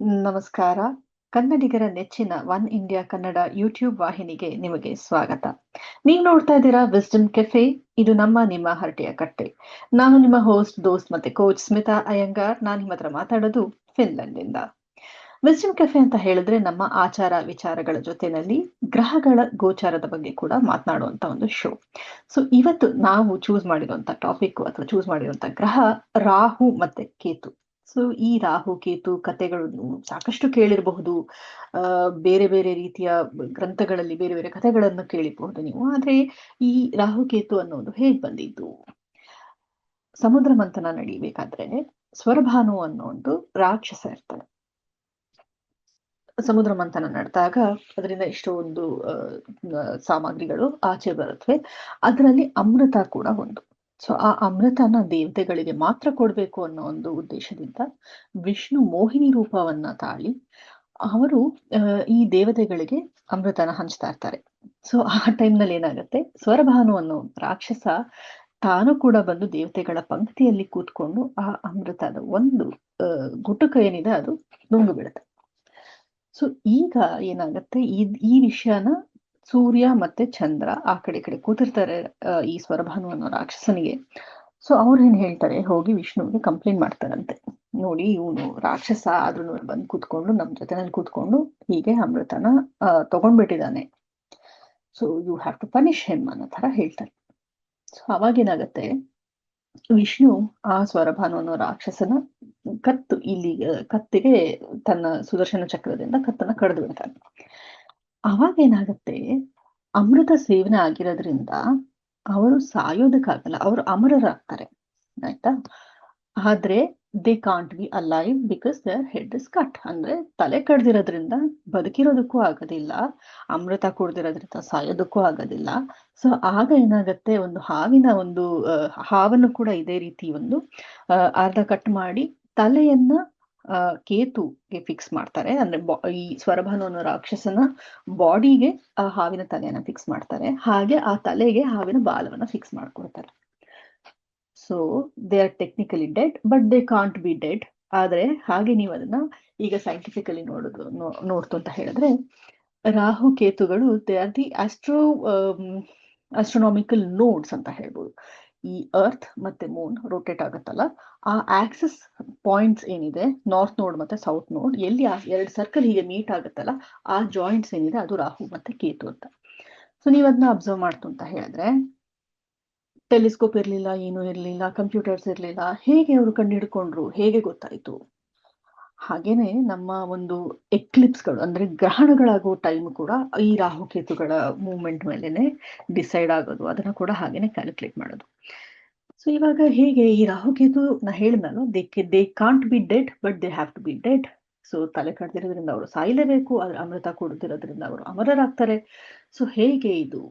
ನಮಸ್ಕಾರ. ಕನ್ನಡಿಗರ ನೆಚ್ಚಿನ ಒನ್ ಇಂಡಿಯಾ ಕನ್ನಡ ಯೂಟ್ಯೂಬ್ ವಾಹಿನಿಗೆ ನಿಮಗೆ ಸ್ವಾಗತ. ನೀವು ನೋಡ್ತಾ ಇದ್ದೀರಾ ವಿಸ್ಡಮ್ ಕೆಫೆ. ಇದು ನಿಮ್ಮ ಹರಟೆಯ ಕಟ್ಟೆ. ನಾನು ನಿಮ್ಮ ಹೋಸ್ಟ್, ದೋಸ್ತ್ ಮತ್ತೆ ಕೋಚ್ ಸ್ಮಿತಾ ಅಯ್ಯಂಗಾರ್. ನಾನು ನಿಮ್ಮ ಹತ್ರ ಮಾತಾಡೋದು ಫಿನ್ಲೆಂಡ್ ಇಂದ. ವಿಸ್ಡಮ್ ಕೆಫೆ ಅಂತ ಹೇಳಿದ್ರೆ ನಮ್ಮ ಆಚಾರ ವಿಚಾರಗಳ ಜೊತೆನಲ್ಲಿ ಗ್ರಹಗಳ ಗೋಚಾರದ ಬಗ್ಗೆ ಕೂಡ ಮಾತನಾಡುವಂತ ಒಂದು ಶೋ. ಸೊ ಇವತ್ತು ನಾವು ಚೂಸ್ ಮಾಡಿರುವಂತ ಟಾಪಿಕ್ ಅಥವಾ ಚೂಸ್ ಮಾಡಿರುವಂತ ಗ್ರಹ ರಾಹು ಮತ್ತೆ ಕೇತು. ಸೊ ಈ ರಾಹು ಕೇತು ಕಥೆಗಳನ್ನು ಸಾಕಷ್ಟು ಕೇಳಿರಬಹುದು. ಬೇರೆ ಬೇರೆ ರೀತಿಯ ಗ್ರಂಥಗಳಲ್ಲಿ ಬೇರೆ ಬೇರೆ ಕಥೆಗಳನ್ನು ಕೇಳಿರಬಹುದು ನೀವು. ಆದ್ರೆ ಈ ರಾಹು ಕೇತು ಅನ್ನೋದು ಹೇಗ್ ಬಂದಿದ್ದು? ಸಮುದ್ರ ಮಂಥನ ನಡಿಬೇಕಾದ್ರೆ ಸ್ವರಭಾನು ಅನ್ನೋ ಒಂದು ರಾಕ್ಷಸ ಇರ್ತಾನೆ. ಸಮುದ್ರ ಮಂಥನ ನಡೆದಾಗ ಅದರಿಂದ ಎಷ್ಟೊಂದು ಸಾಮಗ್ರಿಗಳು ಆಚೆ ಬರುತ್ತವೆ. ಅದರಲ್ಲಿ ಅಮೃತ ಕೂಡ ಒಂದು. ಸೊ ಆ ಅಮೃತನ ದೇವತೆಗಳಿಗೆ ಮಾತ್ರ ಕೊಡ್ಬೇಕು ಅನ್ನೋ ಒಂದು ಉದ್ದೇಶದಿಂದ ವಿಷ್ಣು ಮೋಹಿನಿ ರೂಪವನ್ನ ತಾಳಿ ಅವರು ಈ ದೇವತೆಗಳಿಗೆ ಅಮೃತನ ಹಂಚ್ತಾ ಇರ್ತಾರೆ. ಸೊ ಆ ಟೈಮ್ನಲ್ಲಿ ಏನಾಗುತ್ತೆ, ಸ್ವರಭಾನು ಅನ್ನೋ ರಾಕ್ಷಸ ತಾನು ಕೂಡ ಬಂದು ದೇವತೆಗಳ ಪಂಕ್ತಿಯಲ್ಲಿ ಕೂತ್ಕೊಂಡು ಆ ಅಮೃತದ ಒಂದು ಗುಟುಕ ಏನಿದೆ ಅದು ನುಂಗು ಬಿಡುತ್ತೆ. ಸೊ ಈಗ ಏನಾಗತ್ತೆ, ಈ ವಿಷಯನ ಸೂರ್ಯ ಮತ್ತೆ ಚಂದ್ರ ಆ ಕಡೆ ಕೂತಿರ್ತಾರೆ ಈ ಸ್ವರಭಾನು ಅನ್ನೋ ರಾಕ್ಷಸನಿಗೆ. ಸೊ ಅವ್ರು ಏನ್ ಹೇಳ್ತಾರೆ, ಹೋಗಿ ವಿಷ್ಣುವಿಗೆ ಕಂಪ್ಲೇಂಟ್ ಮಾಡ್ತಾರಂತೆ. ನೋಡಿ, ಇವನು ರಾಕ್ಷಸ ಆದ್ರೂ ಬಂದು ಕೂತ್ಕೊಂಡು ನಮ್ ಜೊತೆನಲ್ಲಿ ಕೂತ್ಕೊಂಡು ಹೀಗೆ ಅಮೃತನ ತಗೊಂಡ್ಬಿಟ್ಟಿದ್ದಾನೆ. So you have to punish him ಅನ್ನೋ ತರ ಹೇಳ್ತಾರೆ. ಸೊ ಅವಾಗೇನಾಗತ್ತೆ, ವಿಷ್ಣು ಆ ಸ್ವರಭಾನು ಅನ್ನೋ ರಾಕ್ಷಸನ ಕತ್ತಿಗೆ ತನ್ನ ಸುದರ್ಶನ ಚಕ್ರದಿಂದ ಕತ್ತನ್ನ ಕಡ್ದು ಬಿಡ್ತಾನೆ. ಅವಾಗ ಏನಾಗತ್ತೆ, ಅಮೃತ ಸೇವನೆ ಆಗಿರೋದ್ರಿಂದ ಅವರು ಸಾಯೋದಕ್ಕಾಗಲ್ಲ, ಅವರು ಅಮರರಾಗ್ತಾರೆ. ಆಯ್ತಾ? ಆದ್ರೆ they can't B alive because there head is cut. ಅಂದ್ರೆ ತಲೆ ಕಡ್ದಿರೋದ್ರಿಂದ ಬದುಕಿರೋದಕ್ಕೂ ಆಗೋದಿಲ್ಲ, ಅಮೃತ ಕುಡ್ದಿರೋದ್ರಿಂದ ಸಾಯೋದಕ್ಕೂ ಆಗೋದಿಲ್ಲ. ಸೊ ಆಗ ಏನಾಗತ್ತೆ, ಒಂದು ಹಾವಿನ ಒಂದು ಹಾವನ್ನು ಕೂಡ ಇದೇ ರೀತಿ ಒಂದು ಅರ್ಧ ಕಟ್ ಮಾಡಿ ತಲೆಯನ್ನ ಕೇತುಗೆ ಫಿಕ್ಸ್ ಮಾಡ್ತಾರೆ. ಅಂದ್ರೆ ಈ ಸ್ವರಭಾನು ಅನ್ನೋ ರಾಕ್ಷಸನ ಬಾಡಿಗೆ ಆ ಹಾವಿನ ತಲೆಯನ್ನ ಫಿಕ್ಸ್ ಮಾಡ್ತಾರೆ. ಹಾಗೆ ಆ ತಲೆಗೆ ಹಾವಿನ ಬಾಲವನ್ನ ಫಿಕ್ಸ್ ಮಾಡ್ಕೊಡ್ತಾರೆ. So they are technically dead but they can't be dead. ಆದ್ರೆ ಹಾಗೆ ನೀವು ಅದನ್ನ ಈಗ ಸೈಂಟಿಫಿಕಲಿ ನೋಡ್ತು ಅಂತ ಹೇಳಿದ್ರೆ, ರಾಹು ಕೇತುಗಳು they are the astronomical nodes ಅಂತ ಹೇಳ್ಬೋದು. ಈ ಅರ್ತ್ ಮತ್ತೆ ಮೂನ್ ರೊಟೇಟ್ ಆಗುತ್ತಲ್ಲ, ಆ ಆಕ್ಸಿಸ್ ಪಾಯಿಂಟ್ಸ್ ಏನಿದೆ, ನಾರ್ತ್ ನೋಡ್ ಮತ್ತೆ ಸೌತ್ ನೋಡ್, ಎಲ್ಲಿ ಆ ಎರಡು ಸರ್ಕಲ್ ಹೀಗೆ ಮೀಟ್ ಆಗುತ್ತಲ್ಲ, ಆ ಜಾಯಿಂಟ್ಸ್ ಏನಿದೆ ಅದು ರಾಹು ಮತ್ತೆ ಕೇತು ಅಂತ. ಸೊ ನೀವ್ ಅದನ್ನ ಅಬ್ಸರ್ವ್ ಮಾಡ್ತು ಅಂತ ಹೇಳಿದ್ರೆ, ಟೆಲಿಸ್ಕೋಪ್ ಇರ್ಲಿಲ್ಲ, ಏನೂ ಇರ್ಲಿಲ್ಲ, ಕಂಪ್ಯೂಟರ್ಸ್ ಇರ್ಲಿಲ್ಲ, ಹೇಗೆ ಅವರು ಕಂಡುಹಿಡ್ಕೊಂಡ್ರು, ಹೇಗೆ ಗೊತ್ತಾಯ್ತು? ಹಾಗೇನೆ ನಮ್ಮ ಒಂದು ಎಕ್ಲಿಪ್ಸ್ಗಳು ಅಂದ್ರೆ ಗ್ರಹಣಗಳಾಗೋ ಟೈಮ್ ಕೂಡ ಈ ರಾಹುಕೇತುಗಳ ಮೂವ್ಮೆಂಟ್ ಮೇಲೆನೆ ಡಿಸೈಡ್ ಆಗೋದು. ಅದನ್ನ ಕೂಡ ಹಾಗೇನೆ ಕ್ಯಾಲ್ಕುಲೇಟ್ ಮಾಡೋದು. ಸೊ ಇವಾಗ ಹೇಗೆ ಈ ರಾಹುಕೇತು ನಾ ಹೇಳಿದ್ನಲ್ಲ, they can't be dead but they have to B dead. So ತಲೆ ಕಡ್ದಿರೋದ್ರಿಂದ ಅವರು ಸಾಯಲೇಬೇಕು, ಆದ್ರೆ ಅಮೃತ ಕುಡಿದಿರೋದ್ರಿಂದ ಅವರು ಅಮರರಾಗ್ತಾರೆ. ಸೊ ಹೇಗೆ ಇದು?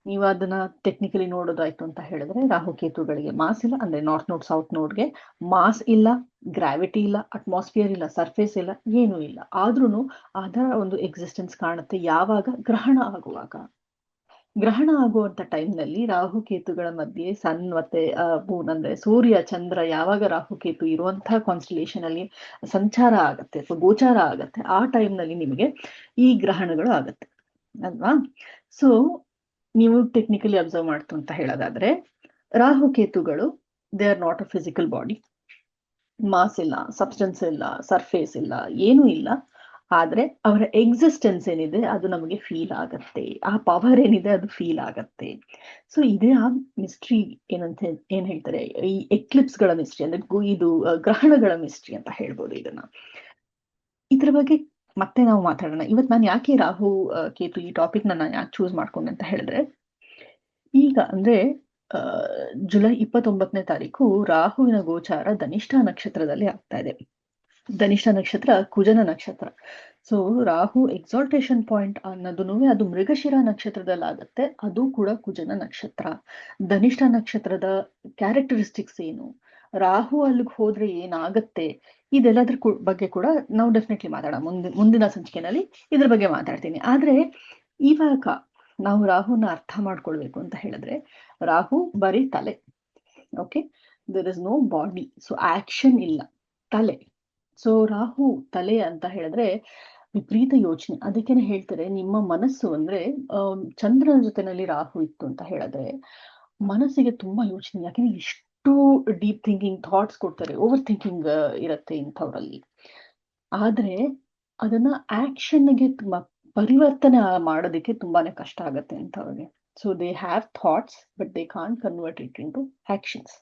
ನೀವು ಅದನ್ನ ಟೆಕ್ನಿಕಲಿ ನೋಡೋದಾಯ್ತು ಅಂತ ಹೇಳಿದ್ರೆ, ರಾಹುಕೇತುಗಳಿಗೆ ಮಾಸ್ ಇಲ್ಲ. ಅಂದ್ರೆ ನಾರ್ತ್ ನೋಡ್ ಸೌತ್ ನೋಡ್ಗೆ ಮಾಸ್ ಇಲ್ಲ, ಗ್ರಾವಿಟಿ ಇಲ್ಲ, ಅಟ್ಮಾಸ್ಫಿಯರ್ ಇಲ್ಲ, ಸರ್ಫೇಸ್ ಇಲ್ಲ, ಏನೂ ಇಲ್ಲ. ಆದ್ರೂ ಅದರ ಒಂದು ಎಕ್ಸಿಸ್ಟೆನ್ಸ್ ಕಾಣುತ್ತೆ ಯಾವಾಗ? ಗ್ರಹಣ ಆಗುವಾಗ. ಗ್ರಹಣ ಆಗುವಂತ ಟೈಮ್ನಲ್ಲಿ ರಾಹುಕೇತುಗಳ ಮಧ್ಯೆ ಸನ್ ಮತ್ತೆ ಮೂನ್ ಅಂದ್ರೆ ಸೂರ್ಯ ಚಂದ್ರ ಯಾವಾಗ ರಾಹುಕೇತು ಇರುವಂತಹ ಕಾನ್ಸ್ಟಲೇಷನ್ ಅಲ್ಲಿ ಸಂಚಾರ ಆಗತ್ತೆ ಅಥವಾ ಗೋಚಾರ ಆಗತ್ತೆ, ಆ ಟೈಮ್ನಲ್ಲಿ ನಿಮಗೆ ಈ ಗ್ರಹಣಗಳು ಆಗತ್ತೆ ಅಲ್ವಾ? ಸೊ ನೀವು ಟೆಕ್ನಿಕಲಿ ಅಬ್ಸರ್ವ್ ಮಾಡ್ತು ಅಂತ ಹೇಳೋದಾದ್ರೆ, ರಾಹುಕೇತುಗಳು they are not a physical body. Mass ಇಲ್ಲ, ಸಬ್ಸ್ಟೆನ್ಸ್ ಇಲ್ಲ, ಸರ್ಫೇಸ್ ಇಲ್ಲ, ಏನೂ ಇಲ್ಲ. ಆದ್ರೆ ಅವರ ಎಕ್ಸಿಸ್ಟೆನ್ಸ್ ಏನಿದೆ ಅದು ನಮಗೆ ಫೀಲ್ ಆಗತ್ತೆ, ಆ ಪವರ್ ಏನಿದೆ ಅದು ಫೀಲ್ ಆಗತ್ತೆ. ಸೊ ಇದೇ ಆ ಮಿಸ್ಟ್ರಿ ಏನ್ ಹೇಳ್ತಾರೆ, ಈ ಎಕ್ಲಿಪ್ಸ್ ಗಳ ಮಿಸ್ಟ್ರಿ ಅಂದ್ರೆ ಇದು ಗ್ರಹಣಗಳ ಮಿಸ್ಟ್ರಿ ಅಂತ ಹೇಳ್ಬೋದು ಇದನ್ನ. ಇದ್ರ ಬಗ್ಗೆ ಮತ್ತೆ ನಾವು ಮಾತಾಡೋಣ. ಇವತ್ತು ನಾನು ಯಾಕೆ ರಾಹು ಕೇತು ಈ ಟಾಪಿಕ್ ನಾನು ಯಾಕೆ ಚೂಸ್ ಮಾಡ್ಕೊಂಡೆ ಅಂತ ಹೇಳಿದ್ರೆ, ಈಗ ಅಂದ್ರೆ ಜುಲೈ 29ನೇ ತಾರೀಕು ರಾಹುವಿನ ಗೋಚಾರ ಧನಿಷ್ಠ ನಕ್ಷತ್ರದಲ್ಲಿ ಆಗ್ತಾ ಇದೆ. ಧನಿಷ್ಠ ನಕ್ಷತ್ರ ಕುಜನ ನಕ್ಷತ್ರ. ಸೊ ರಾಹು ಎಕ್ಸಾಲ್ಟೇಷನ್ ಪಾಯಿಂಟ್ ಅನ್ನೋದು ಅದು ಮೃಗಶಿರ ನಕ್ಷತ್ರದಲ್ಲಿ ಆಗುತ್ತೆ, ಅದು ಕೂಡ ಕುಜನ ನಕ್ಷತ್ರ. ಧನಿಷ್ಠ ನಕ್ಷತ್ರದ ಕ್ಯಾರೆಕ್ಟರಿಸ್ಟಿಕ್ಸ್ ಏನು, ರಾಹು ಅಲ್ಲಿಗೆ ಹೋದ್ರೆ ಏನಾಗತ್ತೆ, ಇದೆಲ್ಲದ್ರ ಬಗ್ಗೆ ಕೂಡ ನಾವು ಡೆಫಿನೆಟ್ಲಿ ಮಾತಾಡೋಣ. ಮುಂದಿನ ಸಂಚಿಕೆನಲ್ಲಿ ಇದ್ರ ಬಗ್ಗೆ ಮಾತಾಡ್ತೀನಿ. ಆದ್ರೆ ಇವಾಗ ನಾವು ರಾಹುನ ಅರ್ಥ ಮಾಡ್ಕೊಳ್ಬೇಕು ಅಂತ ಹೇಳಿದ್ರೆ, ರಾಹು ಬರೀ ತಲೆ. Okay, there is no body. So action ಇಲ್ಲ, ತಲೆ. ಸೊ ರಾಹು ತಲೆ ಅಂತ ಹೇಳಿದ್ರೆ ವಿಪರೀತ ಯೋಚನೆ. ಅದಕ್ಕೇನೆ ಹೇಳ್ತಾರೆ ನಿಮ್ಮ ಮನಸ್ಸು ಅಂದ್ರೆ ಚಂದ್ರನ ಜೊತೆನಲ್ಲಿ ರಾಹು ಇತ್ತು ಅಂತ ಹೇಳಿದ್ರೆ ಮನಸ್ಸಿಗೆ ತುಂಬಾ ಯೋಚನೆ. ಯಾಕೆಂದ್ರೆ ಇಷ್ಟು ಡೀಪ್ ಥಿಂಕಿಂಗ್ ಥಾಟ್ಸ್ ಕೊಡ್ತಾರೆ, ಓವರ್ ಥಿಂಕಿಂಗ್ ಇರತ್ತೆ ಇಂಥವ್ರಲ್ಲಿ. ಆದ್ರೆ ಅದನ್ನ ಆಕ್ಷನ್ಗೆ ಪರಿವರ್ತನೆ ಮಾಡೋದಕ್ಕೆ ತುಂಬಾನೇ ಕಷ್ಟ ಆಗತ್ತೆ ಇಂಥವ್ರಿಗೆ. So they have thoughts but they can't convert it into actions.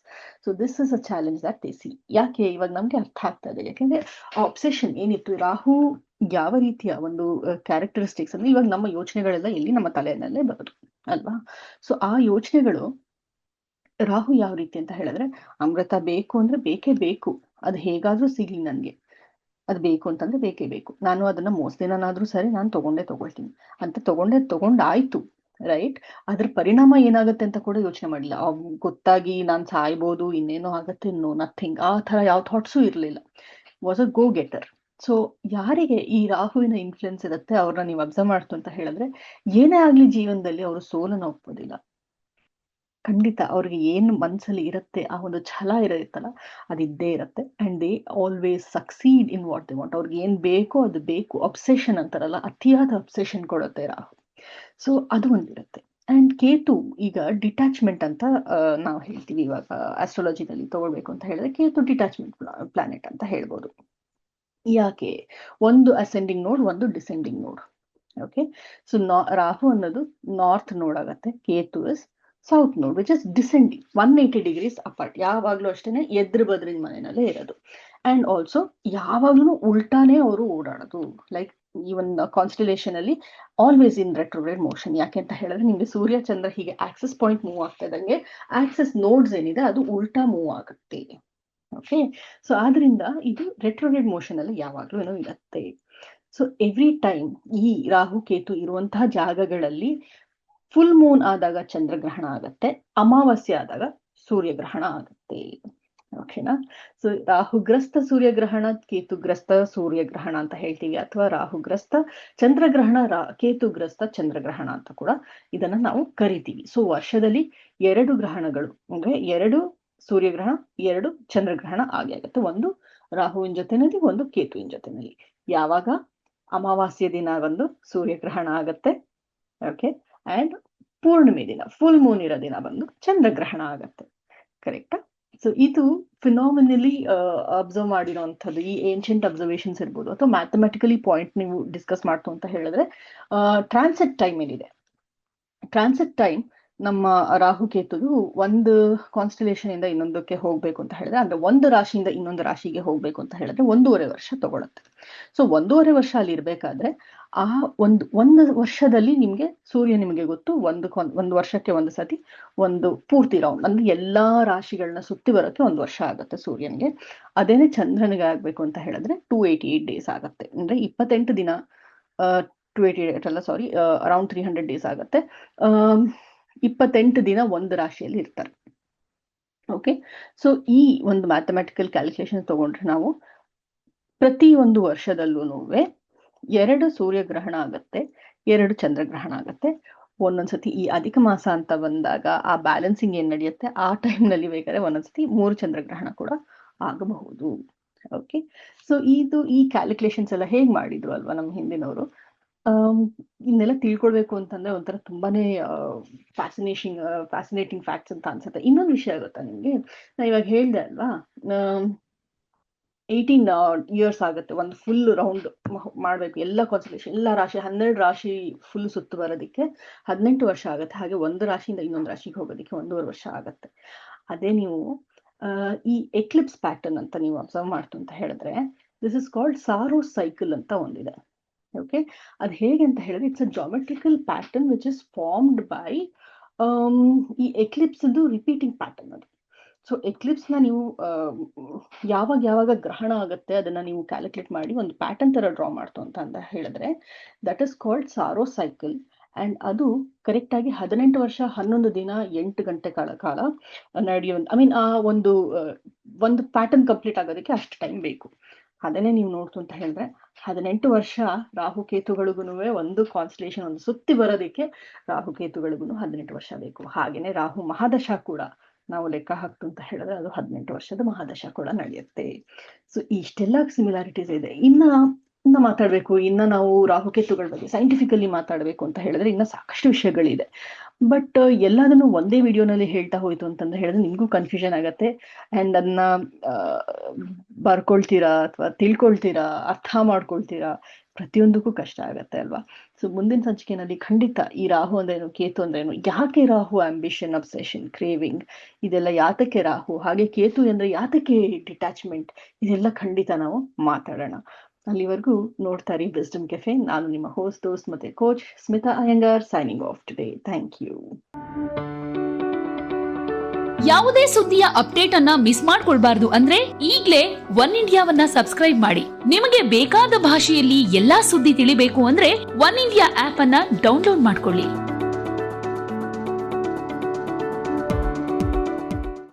So this is a challenge that they see. ಯಾಕೆ ಇವಾಗ ನಮ್ಗೆ ಅರ್ಥ ಆಗ್ತಾ ಇದೆ, ಯಾಕೆಂದ್ರೆ ಆ ಅಬ್ಸೆಷನ್ ಏನಿತ್ತು, ರಾಹು ಯಾವ ರೀತಿಯ ಒಂದು ಕ್ಯಾರೆಕ್ಟರಿಸ್ಟಿಕ್ಸ್ ಅಂದ್ರೆ ಇವಾಗ ನಮ್ಮ ಯೋಚನೆಗಳೆಲ್ಲ ಎಲ್ಲಿ ನಮ್ಮ ತಲೆಯಲ್ಲೇ ಬರೋದು ಅಲ್ವಾ. ಸೊ ಆ ಯೋಚನೆಗಳು ರಾಹು ಯಾವ ರೀತಿ ಅಂತ ಹೇಳಿದ್ರೆ, ಅಮೃತ ಬೇಕು ಅಂದ್ರೆ ಬೇಕೇ ಬೇಕು, ಅದು ಹೇಗಾದ್ರೂ ಸಿಗ್ಲಿ ನನ್ಗೆ, ಅದು ಬೇಕು ಅಂತಂದ್ರೆ ಬೇಕೇ ಬೇಕು, ನಾನು ಅದನ್ನ ದಿನನಾದ್ರೂ ಸರಿ ನಾನು ತಗೊಳ್ತೀನಿ ಅಂತ ತಗೊಂಡಾಯ್ತು, ರೈಟ್. ಅದ್ರ ಪರಿಣಾಮ ಏನಾಗುತ್ತೆ ಅಂತ ಕೂಡ ಯೋಚನೆ ಮಾಡಿಲ್ಲ. ಗೊತ್ತಾಗಿ ನಾನ್ ಸಾಯ್ಬೋದು, ಇನ್ನೇನೋ ಆಗತ್ತೆ, ನೋ ನಥಿಂಗ್, ಆ ತರ ಯಾವ ಥಾಟ್ಸು ಇರ್ಲಿಲ್ಲ. Was a go getter. So ಯಾರಿಗೆ ಈ ರಾಹುವಿನ ಇನ್ಫ್ಲುಯೆನ್ಸ್ ಇರುತ್ತೆ ಅವ್ರನ್ನ ನೀವು ಅಬ್ಸರ್ವ್ ಮಾಡ್ತು ಅಂತ ಹೇಳಿದ್ರೆ ಏನೇ ಆಗ್ಲಿ ಜೀವನದಲ್ಲಿ ಅವರು ಸೋಲನ್ನ ಒಪ್ಪೋದಿಲ್ಲ. ಖಂಡಿತ ಅವ್ರಿಗೆ ಏನು ಮನ್ಸಲ್ಲಿ ಇರುತ್ತೆ, ಆ ಒಂದು ಛಲ ಇರುತ್ತಲ್ಲ ಅದಿದ್ದೇ ಇರುತ್ತೆ. And they always succeed in what they want. ಅವ್ರಿಗೆ ಏನ್ ಬೇಕೋ ಅದು ಬೇಕು. ಅಬ್ಸೆಷನ್ ಅಂತಾರಲ್ಲ, ಅತಿಯಾದ ಅಬ್ಸೆಷನ್ ಕೊಡುತ್ತೆ ರಾಹು. ಸೊ ಅದು ಒಂದಿರುತ್ತೆ. ಅಂಡ್ ಕೇತು ಈಗ ಡಿಟ್ಯಾಚ್ಮೆಂಟ್ ಅಂತ ನಾವು ಹೇಳ್ತೀವಿ. ಇವಾಗ ಆಸ್ಟ್ರಾಲಜಿನಲ್ಲಿ ತಗೊಳ್ಬೇಕು ಅಂತ ಹೇಳಿದ್ರೆ ಕೇತು ಡಿಟ್ಯಾಚ್ಮೆಂಟ್ ಪ್ಲಾನೆಟ್ ಅಂತ ಹೇಳ್ಬೋದು. ಯಾಕೆ? ಒಂದು ಅಸೆಂಡಿಂಗ್ ನೋಡ್, ಒಂದು ಡಿಸೆಂಡಿಂಗ್ ನೋಡ್. ಓಕೆ. ಸೊ ರಾಹು ಅನ್ನೋದು ನಾರ್ತ್ ನೋಡ್ ಆಗತ್ತೆ, ಕೇತು ಇಸ್ ಸೌತ್ ನೋಡ್ which is descending 180 degrees apart. ಯಾವಾಗ್ಲೂ ಅಷ್ಟೇನೆ ಎದ್ರ ಬದ್ರಿನ ಮನೆಯಲ್ಲೇ ಇರೋದು. ಅಂಡ್ ಆಲ್ಸೋ ಯಾವಾಗ್ಲೂ ಉಲ್ಟಾನೇ ಅವರು ಓಡಾಡೋದು. ಲೈಕ್ ಈವನ್ ಕಾನ್ಸ್ಟಲೇಷನ್ ಅಲ್ಲಿ ಆಲ್ವೇಸ್ ಇನ್ ರೆಟ್ರೋಗ್ರೇಡ್ ಮೋಷನ್. ಯಾಕೆ ಅಂತ ಹೇಳಿದ್ರೆ ನಿಮ್ಗೆ ಸೂರ್ಯ ಚಂದ್ರ ಹೀಗೆ ಆಕ್ಸಿಸ್ ಪಾಯಿಂಟ್ ಮೂವ್ ಆಗ್ತಾ ಇದ್ದಂಗೆ ಆಕ್ಸಿಸ್ ನೋಡ್ಸ್ ಏನಿದೆ ಅದು ಉಲ್ಟಾ ಮೂವ್ ಆಗುತ್ತೆ. ಓಕೆ. ಸೊ ಆದ್ರಿಂದ ಇದು ರೆಟ್ರೋಗ್ರೇಡ್ ಮೋಷನ್ ಅಲ್ಲಿ ಯಾವಾಗ್ಲೂ ಏನೋ ಇರುತ್ತೆ. ಸೊ ಎವ್ರಿ ಟೈಮ್ ಈ ರಾಹು ಕೇತು ಇರುವಂತಹ ಜಾಗಗಳಲ್ಲಿ ಫುಲ್ ಮೂನ್ ಆದಾಗ ಚಂದ್ರಗ್ರಹಣ ಆಗತ್ತೆ, ಅಮಾವಾಸ್ಯೆ ಆದಾಗ ಸೂರ್ಯಗ್ರಹಣ ಆಗತ್ತೆ. ಓಕೆನಾ. ಸೊ ರಾಹುಗ್ರಸ್ತ ಸೂರ್ಯಗ್ರಹಣ, ಕೇತುಗ್ರಸ್ತ ಸೂರ್ಯಗ್ರಹಣ ಅಂತ ಹೇಳ್ತೀವಿ, ಅಥವಾ ರಾಹುಗ್ರಸ್ತ ಚಂದ್ರಗ್ರಹಣ, ಕೇತುಗ್ರಸ್ತ ಚಂದ್ರಗ್ರಹಣ ಅಂತ ಕೂಡ ಇದನ್ನ ನಾವು ಕರಿತೀವಿ. ಸೊ ವರ್ಷದಲ್ಲಿ 2 ಗ್ರಹಣಗಳು ಅಂದ್ರೆ 2 ಸೂರ್ಯಗ್ರಹಣ, 2 ಚಂದ್ರಗ್ರಹಣ ಆಗತ್ತೆ. ಒಂದು ರಾಹುವಿನ ಜೊತೆನಲ್ಲಿ, ಒಂದು ಕೇತುವಿನ ಜೊತೆನಲ್ಲಿ. ಯಾವಾಗ? ಅಮಾವಾಸ್ಯ ದಿನ ಒಂದು ಸೂರ್ಯಗ್ರಹಣ ಆಗತ್ತೆ. ಓಕೆ. ಅಂಡ್ ಪೂರ್ಣಿಮೆ ದಿನ, ಫುಲ್ ಮೂನ್ ಇರೋ ದಿನ ಬಂದು ಚಂದ್ರಗ್ರಹಣ ಆಗತ್ತೆ. ಕರೆಕ್ಟಾ? ಸೊ ಇದು ಫಿನಾಮಿನಲಿ ಅಬ್ಸರ್ವ್ ಮಾಡಿರೋಂಥದ್ದು. ಈ ಏನ್ಷಿಯಂಟ್ ಅಬ್ಸರ್ವೇಷನ್ಸ್ ಇರ್ಬೋದು, ಅಥವಾ ಮ್ಯಾಥಮೆಟಿಕಲಿ ಪಾಯಿಂಟ್ ನೀವು ಡಿಸ್ಕಸ್ ಮಾಡ್ತು ಅಂತ ಹೇಳಿದ್ರೆ ಟ್ರಾನ್ಸಿಟ್ ಟೈಮ್ ಏನಿದೆ, ಟ್ರಾನ್ಸಿಟ್ ಟೈಮ್ ನಮ್ಮ ರಾಹುಕೇತುದು ಒಂದು ಕಾನ್ಸ್ಟಲೇಷನ್ ಇಂದ ಇನ್ನೊಂದಕ್ಕೆ ಹೋಗ್ಬೇಕು ಅಂತ ಹೇಳಿದ್ರೆ, ಅಂದ್ರೆ ಒಂದು ರಾಶಿಯಿಂದ ಇನ್ನೊಂದು ರಾಶಿಗೆ ಹೋಗ್ಬೇಕು ಅಂತ ಹೇಳಿದ್ರೆ 1.5 ವರ್ಷ ತಗೊಳುತ್ತೆ. ಸೊ 1.5 ವರ್ಷ ಅಲ್ಲಿ ಇರ್ಬೇಕಾದ್ರೆ ಆ ಒಂದು ವರ್ಷದಲ್ಲಿ ನಿಮ್ಗೆ ಸೂರ್ಯ ನಿಮಗೆ ಗೊತ್ತು, ಒಂದು ವರ್ಷಕ್ಕೆ ಒಂದು ಸತಿ ಒಂದು ಪೂರ್ತಿ ರೌಂಡ್ ಅಂದ್ರೆ ಎಲ್ಲಾ ರಾಶಿಗಳನ್ನ ಸುತ್ತಿ ಬರೋಕೆ 1 ವರ್ಷ ಆಗುತ್ತೆ ಸೂರ್ಯನಿಗೆ. ಅದೇನೆ ಚಂದ್ರನಿಗೆ ಆಗ್ಬೇಕು ಅಂತ ಹೇಳಿದ್ರೆ 288 ಡೇಸ್ ಆಗತ್ತೆ. ಅಂದ್ರೆ 28 ದಿನ, 288 ಅಲ್ಲ ಸಾರಿ, ಅರೌಂಡ್ 300 ಡೇಸ್ ಆಗತ್ತೆ. 28 ದಿನ ಒಂದು ರಾಶಿಯಲ್ಲಿ ಇರ್ತಾರೆ. ಓಕೆ. ಸೊ ಈ ಒಂದು ಮ್ಯಾಥಮೆಟಿಕಲ್ ಕ್ಯಾಲ್ಕುಲೇಷನ್ ತಗೊಂಡ್ರೆ ನಾವು ಪ್ರತಿ ಒಂದು ವರ್ಷದಲ್ಲೂ 2 ಸೂರ್ಯಗ್ರಹಣ ಆಗತ್ತೆ, 2 ಚಂದ್ರಗ್ರಹಣ ಆಗತ್ತೆ. ಒಂದೊಂದ್ಸತಿ ಈ ಅಧಿಕ ಮಾಸ ಅಂತ ಬಂದಾಗ ಆ ಬ್ಯಾಲೆನ್ಸಿಂಗ್ ಏನ್ ನಡೆಯುತ್ತೆ ಆ ಟೈಮ್ ನಲ್ಲಿ ಬೇಕಾದ್ರೆ ಒಂದೊಂದ್ಸತಿ 3 ಚಂದ್ರಗ್ರಹಣ ಕೂಡ ಆಗಬಹುದು. ಓಕೆ. ಸೊ ಈ ಕ್ಯಾಲ್ಕುಲೇಷನ್ಸ್ ಎಲ್ಲ ಹೇಗ್ ಮಾಡಿದ್ರು ಅಲ್ವಾ ನಮ್ಮ ಹಿಂದಿನವರು. ಇನ್ನೆಲ್ಲ ತಿಳ್ಕೊಳ್ಬೇಕು ಅಂತಂದ್ರೆ ಒಂಥರ ತುಂಬಾನೇ ಫ್ಯಾಸಿನೇಟಿಂಗ್ ಫ್ಯಾಕ್ಟ್ಸ್ ಅಂತ ಅನ್ಸುತ್ತೆ. ಇನ್ನೊಂದು ವಿಷಯ ಗೊತ್ತಾ ನಿಮ್ಗೆ, ನಾ ಇವಾಗ ಹೇಳ್ದೆ ಅಲ್ವಾ, 18 ಇಯರ್ಸ್ ಆಗುತ್ತೆ ಒಂದು ಫುಲ್ ರೌಂಡ್ ಮಾಡ್ಬೇಕು, ಎಲ್ಲ ಕಾನ್ಸ್ಟಲೇಷನ್, ಎಲ್ಲ ರಾಶಿ 12 ರಾಶಿ ಫುಲ್ ಸುತ್ತು ಬರೋದಕ್ಕೆ 18 ವರ್ಷ ಆಗುತ್ತೆ. ಹಾಗೆ ಒಂದು ರಾಶಿಯಿಂದ ಇನ್ನೊಂದು ರಾಶಿಗೆ ಹೋಗೋದಕ್ಕೆ 1.5 ವರ್ಷ ಆಗತ್ತೆ. ಅದೇ ನೀವು ಈ ಎಕ್ಲಿಪ್ಸ್ ಪ್ಯಾಟರ್ನ್ ಅಂತ ನೀವು ಅಬ್ಸರ್ವ್ ಮಾಡ್ತು ಅಂತ ಹೇಳಿದ್ರೆ, this is called sorrows cycle ಅಂತ ಒಂದಿದೆ. ಓಕೆ. ಅದು ಹೇಗೆ ಅಂತ ಹೇಳಿದ್ರೆ it's a geometrical pattern which is formed by ಈ ಎಕ್ಲಿಪ್ಸ್ ರಿಪೀಟಿಂಗ್ ಪ್ಯಾಟರ್ನ್ ಅದು. ಸೊ ಎಕ್ಲಿಪ್ಸ್ ನ ನೀವು ಯಾವಾಗ ಗ್ರಹಣ ಆಗುತ್ತೆ ಅದನ್ನ ನೀವು ಕ್ಯಾಲ್ಕುಲೇಟ್ ಮಾಡಿ ಒಂದು ಪ್ಯಾಟರ್ನ್ ತರ ಡ್ರಾ ಮಾಡ್ತು ಅಂತ ಹೇಳಿದ್ರೆ that is called sorrow cycle. And ಅದು ಕರೆಕ್ಟ್ ಆಗಿ 18 ವರ್ಷ 11 ದಿನ 8 ಗಂಟೆ ಕಾಲ ನಡೆಯೋ, ಐ ಮೀನ್ ಆ ಒಂದು ಪ್ಯಾಟರ್ನ್ ಕಂಪ್ಲೀಟ್ ಆಗೋದಕ್ಕೆ ಅಷ್ಟು ಟೈಮ್ ಬೇಕು. ಅದನ್ನೇ ನೀವು ನೋಡ್ತು ಅಂತ ಹೇಳಿದ್ರೆ 18 ವರ್ಷ ರಾಹುಕೇತುಗಳಿಗೂ ಒಂದು ಕಾನ್ಸ್ಟಲೇಷನ್ ಒಂದು ಸುತ್ತಿ ಬರೋದಕ್ಕೆ ರಾಹುಕೇತುಗಳಿಗೂ 18 ವರ್ಷ ಬೇಕು. ಹಾಗೇನೆ ರಾಹು ಮಹಾದಶ ಕೂಡ ನಾವು ಲೆಕ್ಕ ಹಾಕ್ತು ಅಂತ ಹೇಳಿದ್ರೆ ಅದು 18 ವರ್ಷದ ಮಹಾದಶ ಕೂಡ ನಡೆಯುತ್ತೆ. ಸೊ ಇಷ್ಟೆಲ್ಲ ಸಿಮಿಲಾರಿಟೀಸ್ ಇದೆ. ಇನ್ನ ಮಾತಾಡ್ಬೇಕು, ನಾವು ರಾಹುಕೇತುಗಳ ಬಗ್ಗೆ ಸೈಂಟಿಫಿಕಲಿ ಮಾತಾಡ್ಬೇಕು ಅಂತ ಹೇಳಿದ್ರೆ ಇನ್ನ ಸಾಕಷ್ಟು ವಿಷಯಗಳಿದೆ. ಬಟ್ ಎಲ್ಲದನ್ನು ಒಂದೇ ವಿಡಿಯೋನಲ್ಲಿ ಹೇಳ್ತಾ ಹೋಯ್ತು ಅಂತಂದ್ರೆ ಹೇಳಿದ್ರೆ ನಿಮ್ಗೂ ಕನ್ಫ್ಯೂಷನ್ ಆಗತ್ತೆ. ಅಂಡ್ ಅದನ್ನ ಬರ್ಕೊಳ್ತೀರಾ ಅಥವಾ ತಿಳ್ಕೊಳ್ತೀರಾ, ಅರ್ಥ ಮಾಡ್ಕೊಳ್ತೀರಾ, ಪ್ರತಿಯೊಂದಕ್ಕೂ ಕಷ್ಟ ಆಗತ್ತೆ ಅಲ್ವಾ. ಸೊ ಮುಂದಿನ ಸಂಚಿಕೆಯಲ್ಲಿ ಖಂಡಿತ ಈ ರಾಹು ಅಂದ್ರೇನು, ಕೇತು ಅಂದ್ರೇನು, ಯಾಕೆ ರಾಹು ಆಂಬಿಷನ್, ಅಬ್ಸೆಷನ್, ಕ್ರೇವಿಂಗ್, ಇದೆಲ್ಲ ಯಾತಕ್ಕೆ ರಾಹು, ಹಾಗೆ ಕೇತು ಅಂದ್ರೆ ಯಾತಕ್ಕೆ ಡಿಟ್ಯಾಚ್ಮೆಂಟ್, ಇದೆಲ್ಲ ಖಂಡಿತ ನಾವು ಮಾತಾಡೋಣ. ಅಲ್ಲಿವರೆಗೂ ನೋಡ್ತಾ ಇರಿ ವಿಸ್ಡಮ್ ಕೆಫೆ. ನಾನು ನಿಮ್ಮ ಹೋಸ್ಟ್, ದೋಸ್ತ್ ಮತ್ತೆ coach Smita Iyengar, signing off today. Thank you. ಯಾವುದೇ ಸುದ್ದಿಯ ಅಪ್ಡೇಟ್ ಅನ್ನ ಮಿಸ್ ಮಾಡ್ಕೊಳ್ಬಾರ್ದು ಅಂದ್ರೆ ಈಗ್ಲೇ ಒನ್ ಇಂಡಿಯಾವನ್ನ ಸಬ್ಸ್ಕ್ರೈಬ್ ಮಾಡಿ. ನಿಮಗೆ ಬೇಕಾದ ಭಾಷೆಯಲ್ಲಿ ಎಲ್ಲಾ ಸುದ್ದಿ ತಿಳಿಬೇಕು ಅಂದ್ರೆ ಒನ್ ಇಂಡಿಯಾ ಆಪ್ ಅನ್ನ ಡೌನ್ಲೋಡ್ ಮಾಡ್ಕೊಳ್ಳಿ.